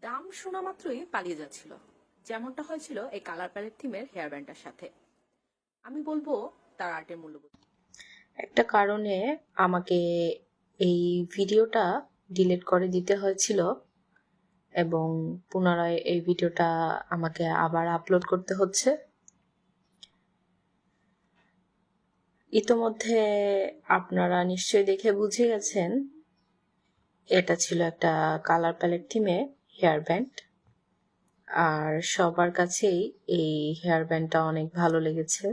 দাম শোনা মাত্রই পালিয়ে যাচ্ছিল, যেমনটা হয়েছিল এই কালার প্যালেট থিমের হেয়ার ব্যান্ডটার সাথে। আমি বলবো তার আর্টের মূল্যবোধ। একটা কারণে আমাকে এই ভিডিওটা ডিলিট করে দিতে হয়েছিল এবং পুনরায় এই ভিডিওটা আমাকে আবার আপলোড করতে হচ্ছে। ইতোমধ্যে আপনারা নিশ্চয়ই দেখে বুঝে গেছেন এটা ছিল একটা কালার প্যালেট থিমে হেয়ার ব্যান্ড, আর সবার কাছেই এই হেয়ার ব্যান্ডটা অনেক ভালো লেগেছে।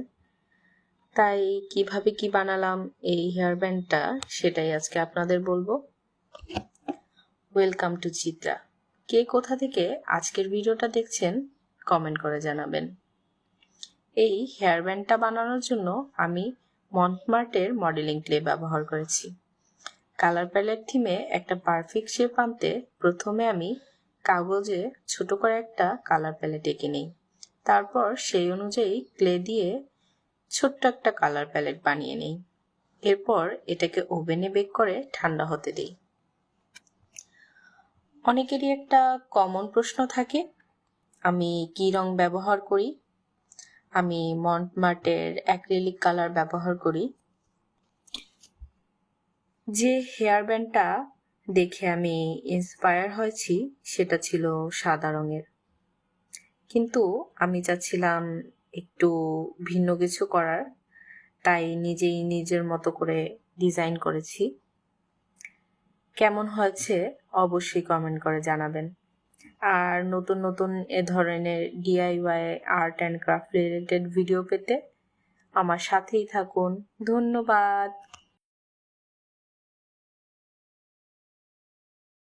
তাই কিভাবে কি বানালাম এই হেয়ার ব্যান্ডটা সেটাই আজকে আপনাদের বলবো। Welcome to Chitra. কে কোথা থেকে আজকের ভিডিওটা দেখছেন কমেন্ট করে জানাবেন। এই হেয়ার ব্যান্ডটা বানানোর জন্য আমি মন্টমার্টের মডেলিং ক্লে ব্যবহার করেছি। কালার প্যালেট থিমে একটা পারফেক্ট শেপ আনতে প্রথমে আমি কাগজে ছোট করে একটা কালার প্যালেট এঁকে নিই। তারপর সেই অনুযায়ী ক্লে দিয়ে ছোট্ট একটা কালার প্যালেট বানিয়ে নিই। এরপর এটাকে ওভেনে বেক করে ঠান্ডা হতে দিই। অনেকেরই একটা কমন প্রশ্ন থাকে, আমি কি রং ব্যবহার করি? আমি মন্টমার্টের অ্যাক্রিলিক কালার ব্যবহার করি। যে হেয়ার ব্যান্ডটা দেখে আমি ইন্সপায়ার হয়েছি সেটা ছিল সাদা রঙের, কিন্তু আমি চাচ্ছিলাম একটু ভিন্ন কিছু করার, তাই নিজেই নিজের মতো করে ডিজাইন করেছি। কেমন হয়েছে অবশ্যই কমেন্ট করে জানাবেন। আর নতুন নতুন এ ধরনের DIY art and craft related video পেতে আমার সাথেই থাকুন। ধন্যবাদ।